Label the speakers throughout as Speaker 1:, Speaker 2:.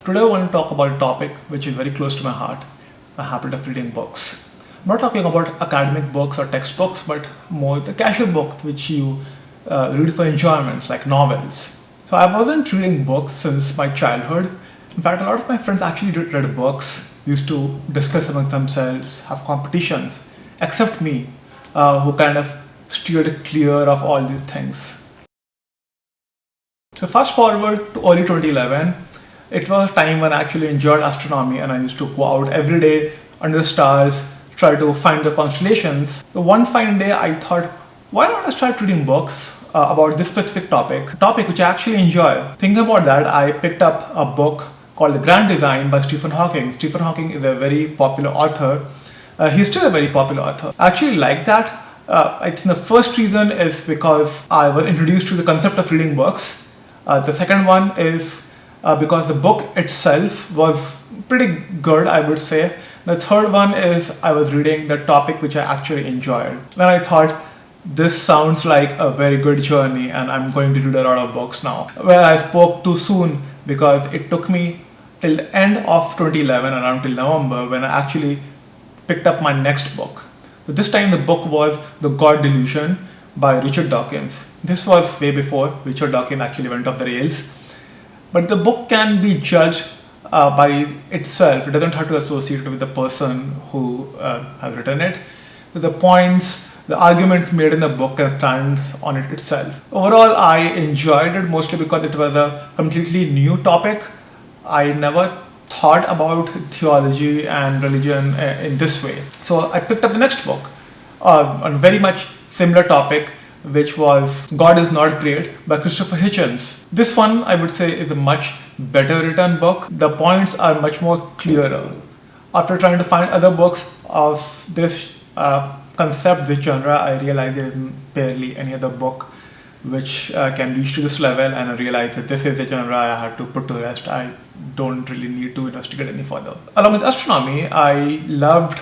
Speaker 1: Today I want to talk about a topic which is very close to my heart, the habit of reading books. I'm not talking about academic books or textbooks, but more the casual book which you read for enjoyment, like novels. So I wasn't reading books since my childhood. In fact, a lot of my friends actually read books, used to discuss among themselves, have competitions, except me, who kind of steered clear of all these things. So fast forward to early 2011, it was a time when I actually enjoyed astronomy and I used to go out every day under the stars, try to find the constellations. So one fine day I thought, why not I start reading books about this specific topic, a topic which I actually enjoy. Thinking about that, I picked up a book called The Grand Design by Stephen Hawking. Stephen Hawking is a very popular author. He's still a very popular author. I actually like that. I think the first reason is because I was introduced to the concept of reading books. The second one is because the book itself was pretty good, I would say. The third one is I was reading the topic which I actually enjoyed. Then I thought, this sounds like a very good journey and I'm going to read a lot of books now. Well, I spoke too soon because it took me till the end of 2011, around till November, when I actually picked up my next book. So this time the book was The God Delusion by Richard Dawkins. This was way before Richard Dawkins actually went off the rails. But the book can be judged by itself. It doesn't have to associate with the person who has written it. The points, the arguments made in the book can stand on it itself. Overall, I enjoyed it mostly because it was a completely new topic. I never thought about theology and religion in this way. So I picked up the next book on a very much similar topic, which was God is Not Great by Christopher Hitchens. This one, I would say, is a much better written book. The points are much more clearer. After trying to find other books of this concept, this genre, I realized there is barely any other book which can reach to this level, and I realized that this is a genre I had to put to rest. I don't really need to investigate any further. Along with astronomy, I loved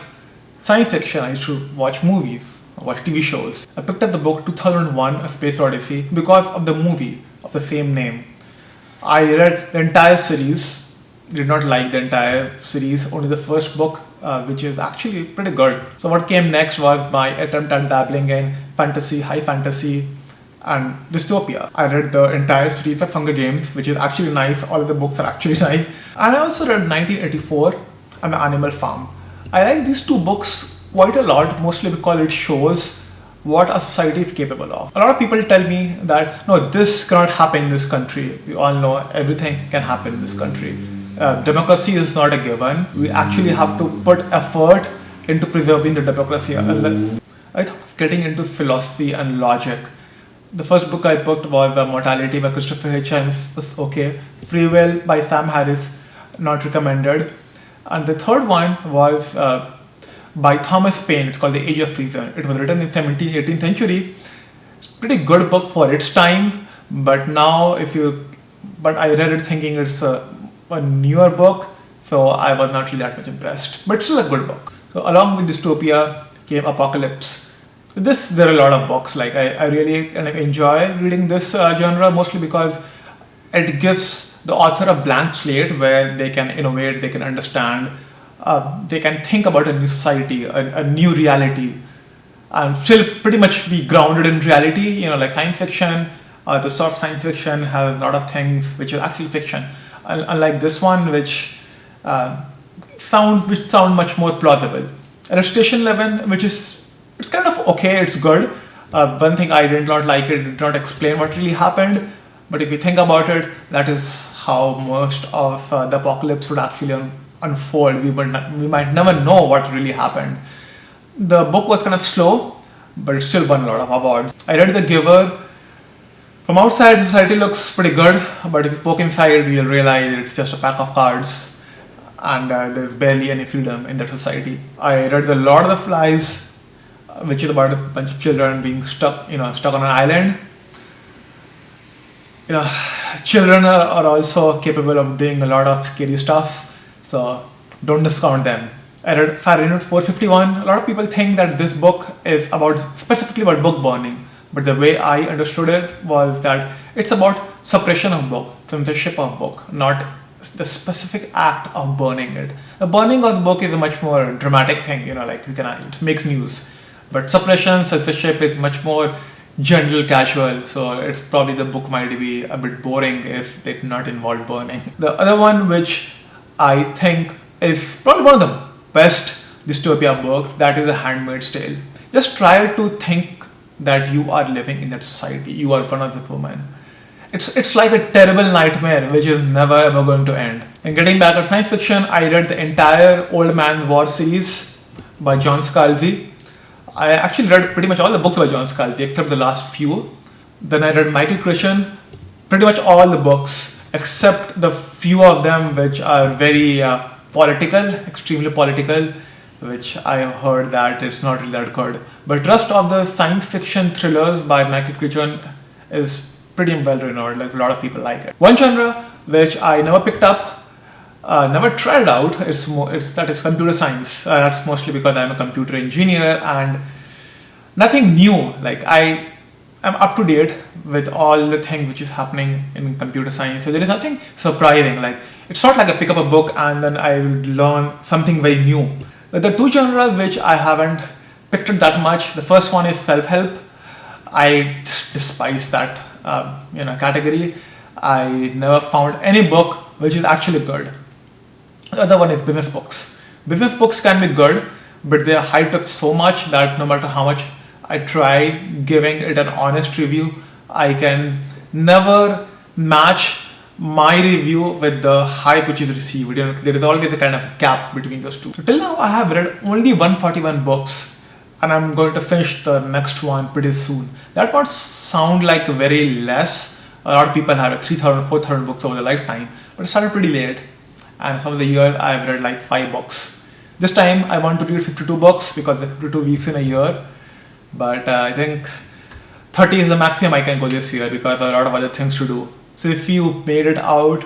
Speaker 1: science fiction. I used to watch movies, watch TV shows. I picked up the book 2001 A Space Odyssey because of the movie of the same name. I read the entire series, did not like the entire series, only the first book, which is actually pretty good. So what came next was my attempt at dabbling in fantasy, high fantasy and dystopia. I read the entire series of Hunger Games, which is actually nice. All of the books are actually nice. And I also read 1984 and The Animal Farm. I like these two books quite a lot, mostly because it shows what a society is capable of. A lot of people tell me that, no, this cannot happen in this country. We all know everything can happen in this country. Democracy is not a given. We actually have to put effort into preserving the democracy. I thought of getting into philosophy and logic. The first book I picked was Mortality by Christopher Hitchens. Was okay. Free Will by Sam Harris, not recommended. And the third one was by Thomas Paine. It's called The Age of Reason. It was written in 17th, 18th century. It's a pretty good book for its time, but now but I read it thinking it's a newer book, so I was not really that much impressed. But still a good book. So along with dystopia came apocalypse. So there are a lot of books. Like I really kind of enjoy reading this genre, mostly because it gives the author a blank slate where they can innovate, they can understand, they can think about a new society, a new reality, and still pretty much be grounded in reality. You know, like science fiction, the soft science fiction has a lot of things which is actually fiction. Unlike this one, which sound much more plausible. And Station 11, it's kind of okay, it's good. One thing I did not like, it did not explain what really happened. But if you think about it, that is how most of the apocalypse would actually unfold. We might never know what really happened. The book was kind of slow, but it still won a lot of awards. I read The Giver. From outside, society looks pretty good, but if you poke inside, you'll realize it's just a pack of cards and there's barely any freedom in that society. I read The Lord of the Flies, which is about a bunch of children being stuck on an island. Children are also capable of doing a lot of scary stuff, so don't discount them. I read Fahrenheit 451. A lot of people think that this book is specifically about book burning, but the way I understood it was that it's about suppression of book, censorship of book, not the specific act of burning it. The burning of the book is a much more dramatic thing, like it makes news. But suppression, censorship is much more general, casual. So it's probably the book might be a bit boring if it did not involve burning. The other one, which I think is probably one of the best dystopia books, that is A Handmaid's Tale. Just try to think that you are living in that society. You are one of the women. It's like a terrible nightmare which is never ever going to end. And getting back to science fiction, I read the entire Old Man War series by John Scalzi. I actually read pretty much all the books by John Scalzi except the last few. Then I read Michael Crichton, pretty much all the books except the few of them which are very political, extremely political, which I heard that it's not really that good. But rest of the science fiction thrillers by Michael Crichton is pretty well renowned, like a lot of people like it. One genre which I never picked up, never tried out, that is computer science. That's mostly because I'm a computer engineer and nothing new. Like I am up to date with all the things which is happening in computer science. So there is nothing surprising. Like it's not like I pick up a book and then I will learn something very new. But the two genres which I haven't picked up that much, the first one is self-help. I despise that category. I never found any book which is actually good. The other one is business books. Business books can be good, but they are hyped up so much that no matter how much I try giving it an honest review, I can never match my review with the hype which is received. There is always a kind of gap between those two. So till now I have read only 141 books and I'm going to finish the next one pretty soon. That might sound like very less. A lot of people have 3,000, 4,000 books over their lifetime, but it started pretty late. And some of the years I've read like 5 books. This time I want to read 52 books because there are 52 weeks in a year. But I think 30 is the maximum I can go this year because there are a lot of other things to do. So if you made it out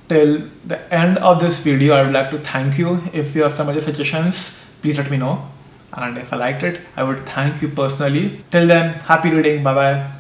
Speaker 1: till the end of this video, I would like to thank you. If you have some other suggestions, please let me know. And if I liked it, I would thank you personally. Till then, happy reading. Bye bye.